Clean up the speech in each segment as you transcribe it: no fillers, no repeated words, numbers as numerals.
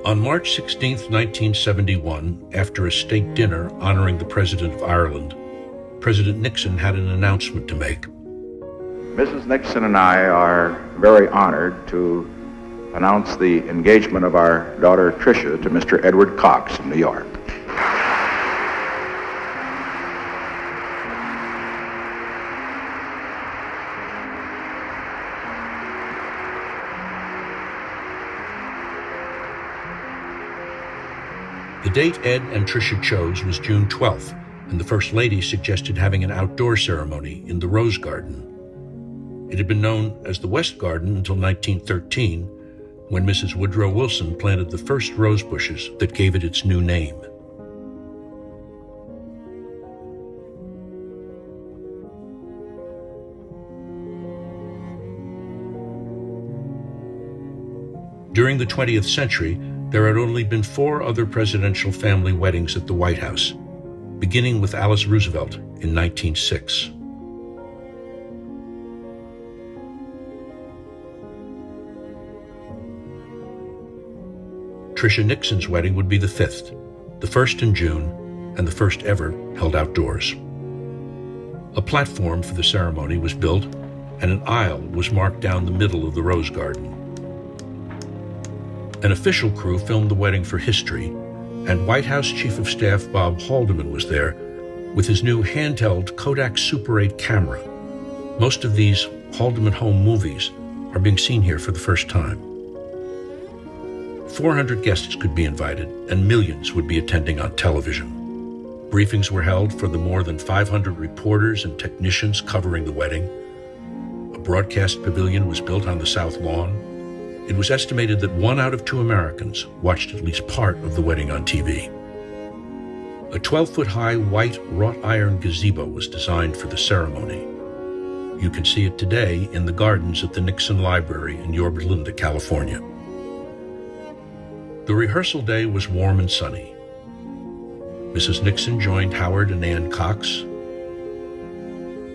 On March 16, 1971, after a state dinner honoring the President of Ireland, President Nixon had an announcement to make. Mrs. Nixon and I are very honored to announce the engagement of our daughter Tricia to Mr. Edward Cox in New York. The date Ed and Tricia chose was June 12th, and the First Lady suggested having an outdoor ceremony in the Rose Garden. It had been known as the West Garden until 1913, when Mrs. Woodrow Wilson planted the first rose bushes that gave it its new name. During the 20th century, there had only been 4 other presidential family weddings at the White House, beginning with Alice Roosevelt in 1906. Tricia Nixon's wedding would be the 5th, the first in June, and the first ever held outdoors. A platform for the ceremony was built, and an aisle was marked down the middle of the Rose Garden. An official crew filmed the wedding for history, and White House Chief of Staff Bob Haldeman was there with his new handheld Kodak Super 8 camera. Most of these Haldeman home movies are being seen here for the first time. 400 guests could be invited, and millions would be attending on television. Briefings were held for the more than 500 reporters and technicians covering the wedding. A broadcast pavilion was built on the South Lawn. It was estimated that 1 out of 2 Americans watched at least part of the wedding on TV. A 12-foot-high white wrought iron gazebo was designed for the ceremony. You can see it today in the gardens at the Nixon Library in Yorba Linda, California. The rehearsal day was warm and sunny. Mrs. Nixon joined Howard and Ann Cox.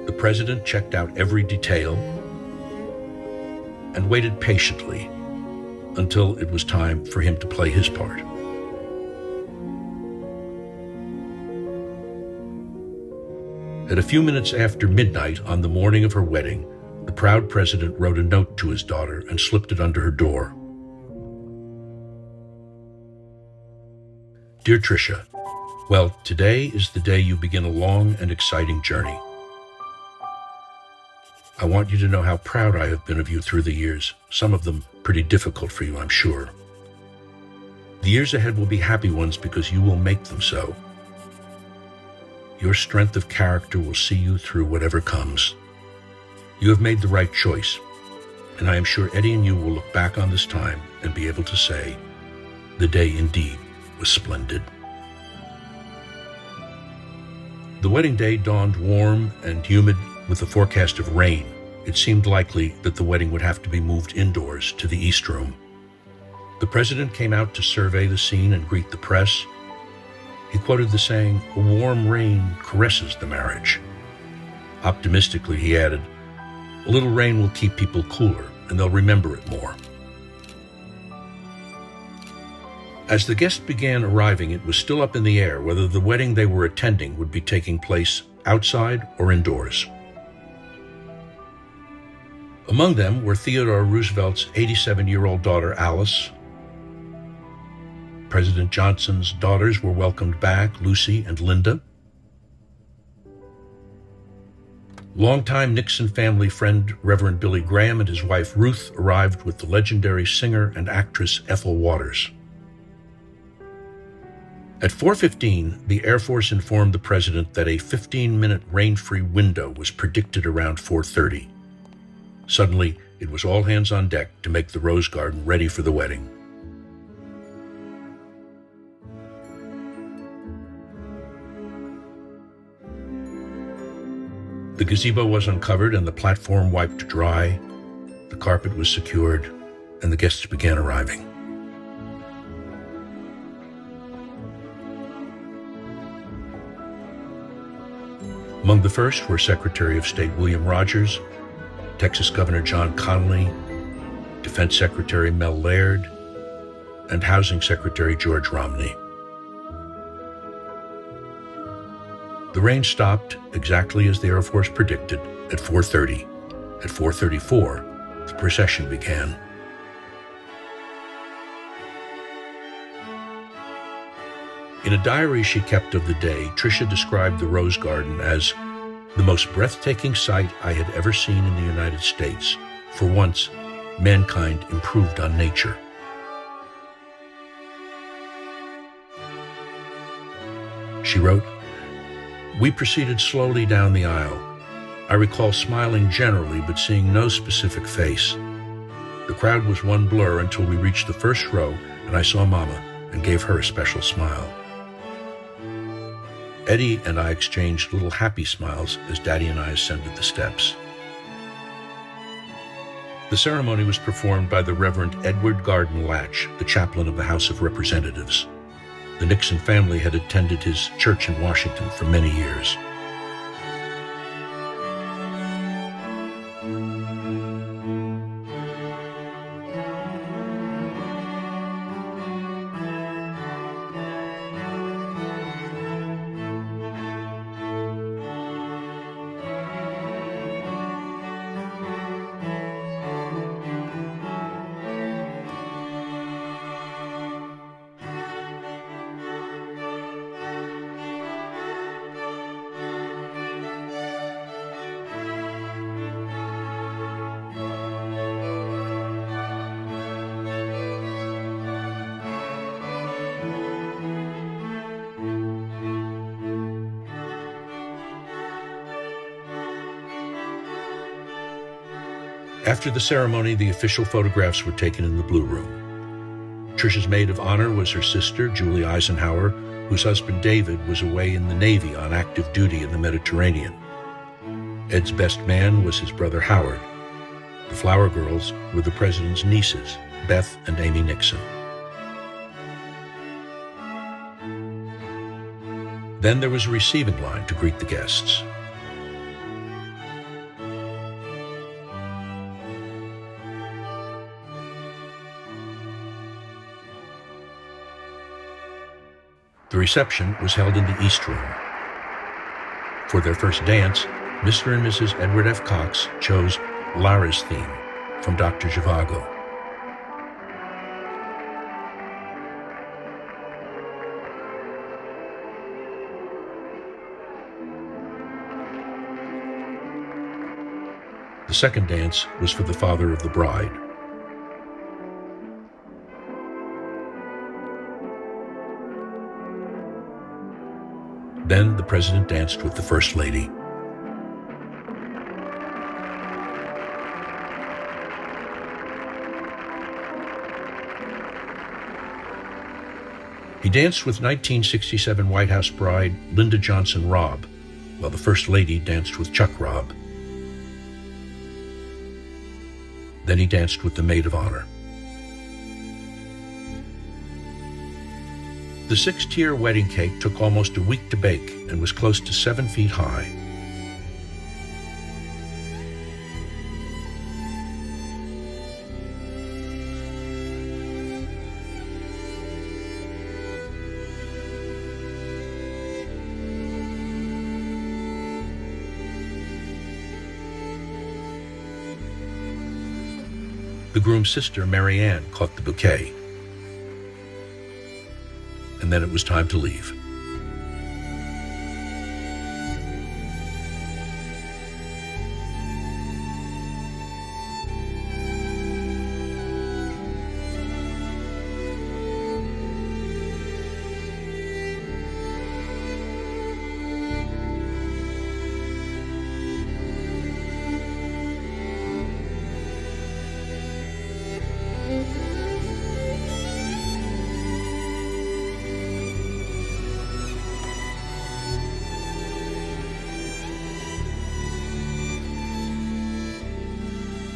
The president checked out every detail and waited patiently until it was time for him to play his part. At a few minutes after midnight on the morning of her wedding, the proud president wrote a note to his daughter and slipped it under her door. Dear Tricia, well, today is the day you begin a long and exciting journey. I want you to know how proud I have been of you through the years, some of them pretty difficult for you, I'm sure. The years ahead will be happy ones because you will make them so. Your strength of character will see you through whatever comes. You have made the right choice, and I am sure Eddie and you will look back on this time and be able to say, the day indeed was splendid. The wedding day dawned warm and humid with a forecast of rain. It seemed likely that the wedding would have to be moved indoors to the East Room. The president came out to survey the scene and greet the press. He quoted the saying, "A warm rain caresses the marriage." Optimistically, he added, "A little rain will keep people cooler, and they'll remember it more." As the guests began arriving, it was still up in the air whether the wedding they were attending would be taking place outside or indoors. Among them were Theodore Roosevelt's 87-year-old daughter, Alice. President Johnson's daughters were welcomed back, Lucy and Linda. Longtime Nixon family friend Reverend Billy Graham and his wife Ruth arrived with the legendary singer and actress Ethel Waters. At 4:15, the Air Force informed the president that a 15-minute rain-free window was predicted around 4:30. Suddenly, it was all hands on deck to make the Rose Garden ready for the wedding. The gazebo was uncovered and the platform wiped dry. The carpet was secured, and the guests began arriving. Among the first were Secretary of State William Rogers, Texas Governor John Connally, Defense Secretary Mel Laird, and Housing Secretary George Romney. The rain stopped exactly as the Air Force predicted at 4:30. At 4:34, the procession began. In a diary she kept of the day, Tricia described the Rose Garden as the most breathtaking sight I had ever seen in the United States. For once, mankind improved on nature. She wrote, "We proceeded slowly down the aisle. I recall smiling generally, but seeing no specific face. The crowd was one blur until we reached the first row, and I saw Mama and gave her a special smile. Eddie and I exchanged little happy smiles as Daddy and I ascended the steps." The ceremony was performed by the Reverend Edward Garden Latch, the chaplain of the House of Representatives. The Nixon family had attended his church in Washington for many years. After the ceremony, the official photographs were taken in the Blue Room. Tricia's maid of honor was her sister, Julie Eisenhower, whose husband David was away in the Navy on active duty in the Mediterranean. Ed's best man was his brother Howard. The flower girls were the president's nieces, Beth and Amy Nixon. Then there was a receiving line to greet the guests. The reception was held in the East Room. For their first dance, Mr. and Mrs. Edward F. Cox chose Lara's theme from Dr. Zhivago. The second dance was for the father of the bride. Then the president danced with the First Lady. He danced with 1967 White House bride Lyndon Johnson Robb, while the First Lady danced with Chuck Robb. Then he danced with the maid of honor. The 6-tier wedding cake took almost a week to bake and was close to 7 feet high. The groom's sister, Mary Ann, caught the bouquet. And then it was time to leave.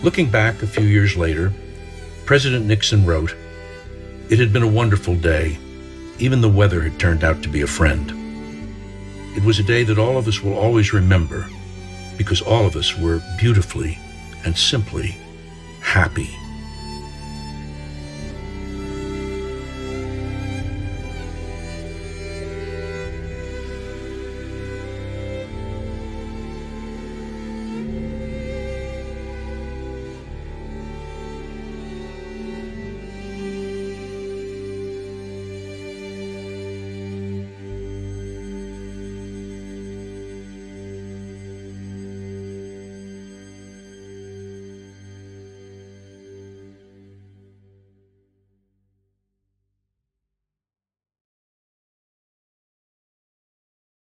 Looking back a few years later, President Nixon wrote, "It had been a wonderful day. Even the weather had turned out to be a friend. It was a day that all of us will always remember, because all of us were beautifully and simply happy."